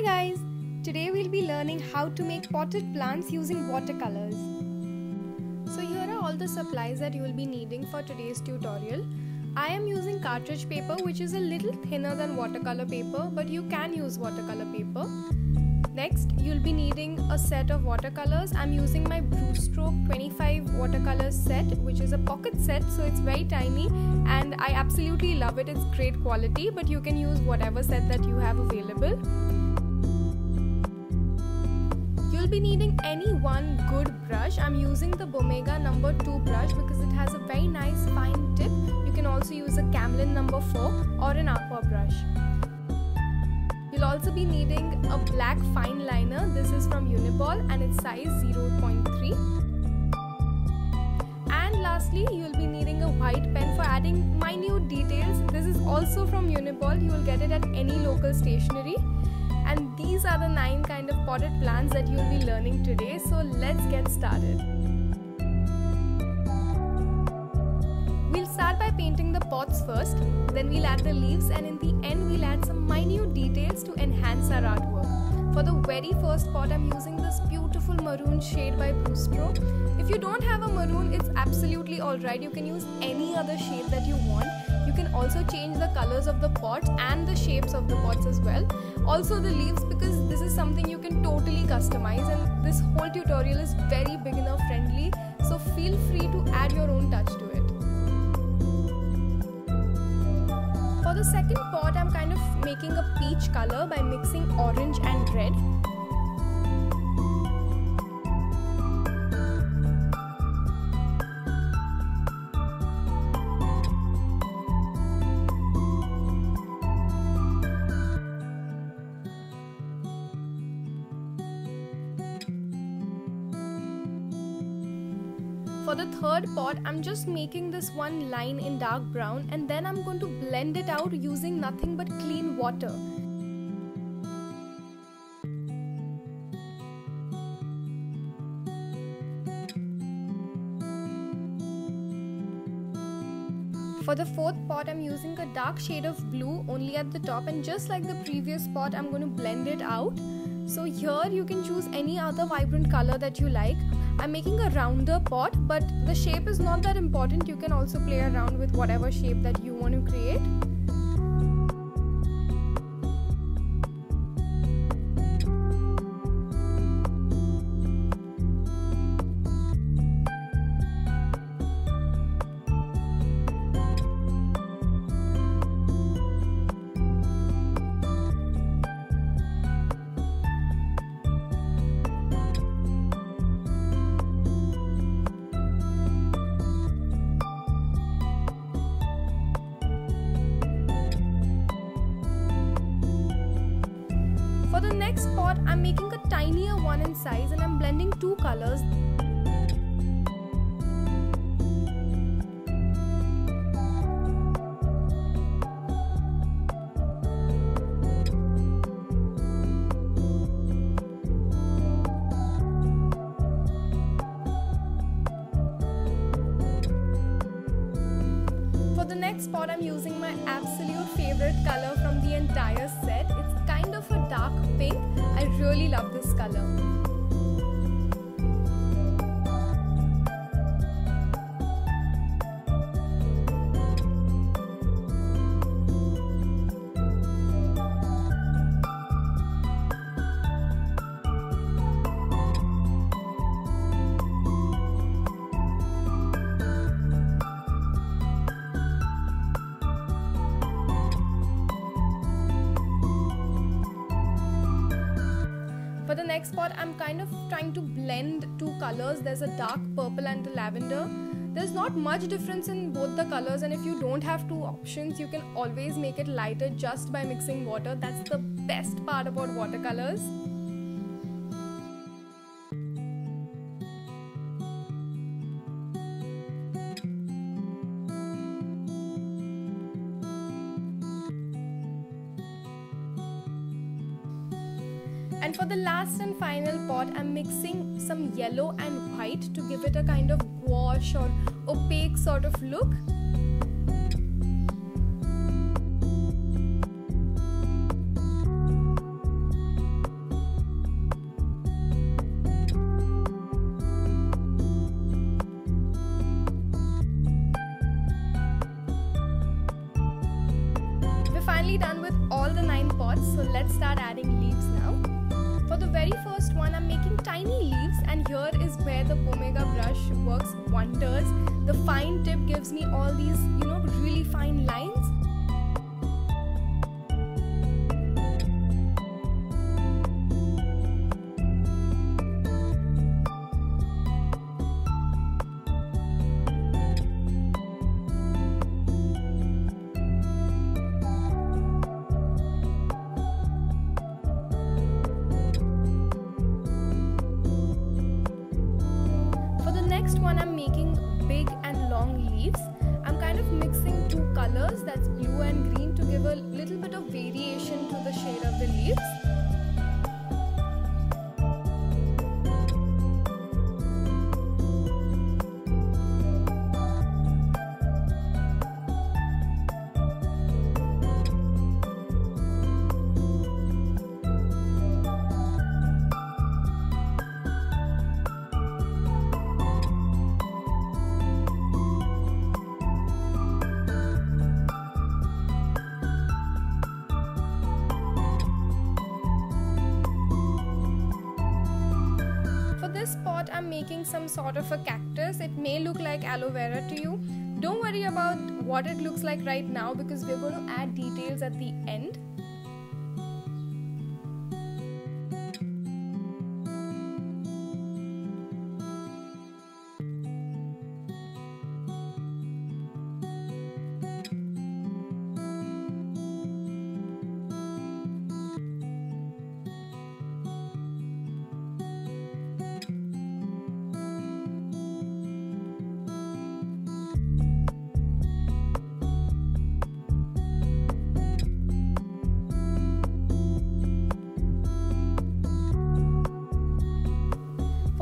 Hi guys! Today we'll be learning how to make potted plants using watercolors. So here are all the supplies that you will be needing for today's tutorial. I am using cartridge paper, which is a little thinner than watercolor paper, but you can use watercolor paper. Next, you'll be needing a set of watercolors. I'm using my Brushstroke 25 watercolors set, which is a pocket set, so it's very tiny and I absolutely love it. It's great quality, but you can use whatever set that you have available. You'll be needing any one good brush. I'm using the Bomega number 2 brush because it has a very nice fine tip. You can also use a Camlin number 4 or an aqua brush. You'll also be needing a black fine liner. This is from Uniball and it's size 0.3. And lastly, you'll be needing a white pen for adding minute details. This is also from Uniball. You will get it at any local stationery. And these are the 9 kind of potted plants that you'll be learning today. So let's get started. We'll start by painting the pots first, then we'll add the leaves, and in the end we'll add some minute details to enhance our artwork. For the very first pot, I'm using this beautiful maroon shade by Brushstroke. If you don't have a maroon, it's absolutely alright. You can use any other shade that you want. You can also change the colors of the pots and the shapes of the pots as well. Also the leaves, because this is something you can totally customize, and this whole tutorial is very beginner friendly, so feel free to add your own touch to it. For the second pot, I'm kind of making a peach color by mixing orange and red. For the third pot, I'm just making this one line in dark brown, and then I'm going to blend it out using nothing but clean water. For the fourth pot, I'm using a dark shade of blue only at the top, and just like the previous pot, I'm going to blend it out. So here you can choose any other vibrant color that you like. I'm making a rounder pot, but the shape is not that important. You can also play around with whatever shape that you want to create. For the next pot, I'm making a tinier one in size, and I'm blending 2 colors. For the next pot, I'm using my absolute favorite color from the entire set. It's kind of a dark pink. I really love this color. For the next pot, I'm kind of trying to blend 2 colors. There's a dark purple and the lavender. There's not much difference in both the colors, and if you don't have 2 options, you can always make it lighter just by mixing water. That's the best part about watercolors. And for the last and final pot, I'm mixing some yellow and white to give it a kind of gouache or opaque sort of look. all the 9 pots, so let's start adding leaves now. For the very first one, I'm making tiny leaves, and here is where the Pomega brush works wonders. The fine tip gives me all these, really fine lines. Next one, I'm making big and long leaves. I'm kind of mixing two colors, that's blue and green, to give a little bit of variation to the shade of the leaves. This pot, I'm making some sort of a cactus. It may look like aloe vera to you. Don't worry about what it looks like right now, because we're going to add details at the end.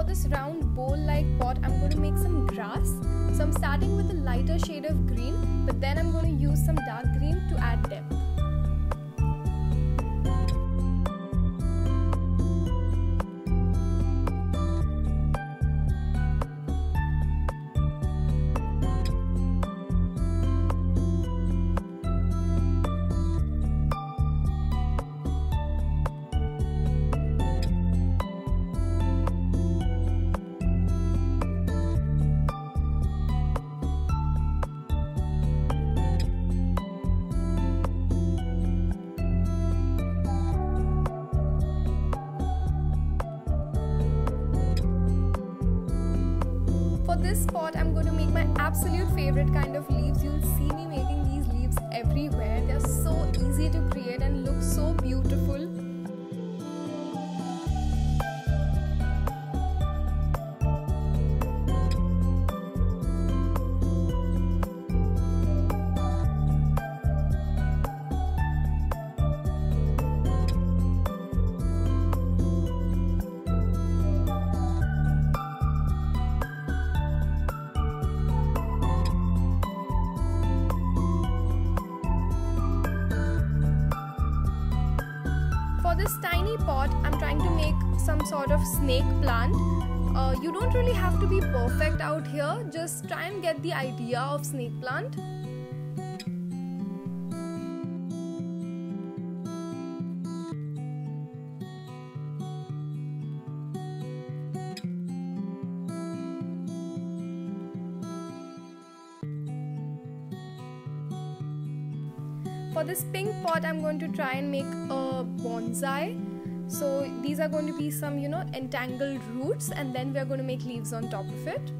This round bowl-like pot, I'm going to make some grass. So I'm starting with a lighter shade of green, but then I'm going to use some dark green to add depth. For this pot, I'm going to make my absolute favorite kind of leaves. You'll see me making these leaves everywhere. They're so easy to create and look so beautiful. For this tiny pot, I'm trying to make some sort of snake plant. You don't really have to be perfect out here, just try and get the idea of snake plant. For this pink pot, I'm going to try and make a bonsai. So these are going to be some, entangled roots, and then we're going to make leaves on top of it.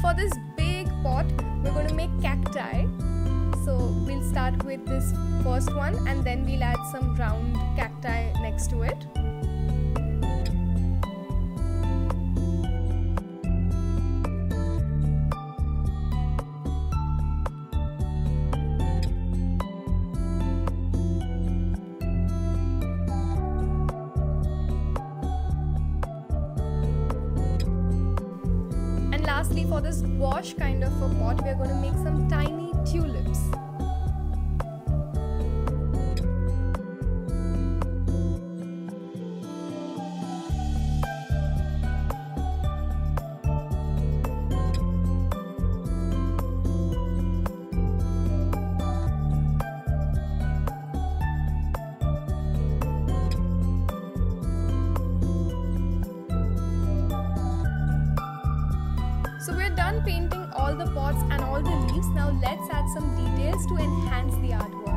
For this big pot, we're going to make cacti. So we'll start with this first one, and then we'll add some round cacti next to it. lastly, for this gouache kind of a pot, we are going to make some tiny tulips. So we're done painting all the pots and all the leaves. Now let's add some details to enhance the artwork.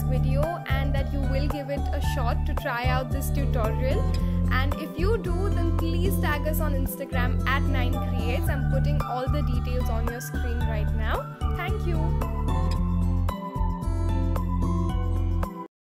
Video and that you will give it a shot to try out this tutorial, and if you do, then please tag us on Instagram at 9creates. I'm putting all the details on your screen right now.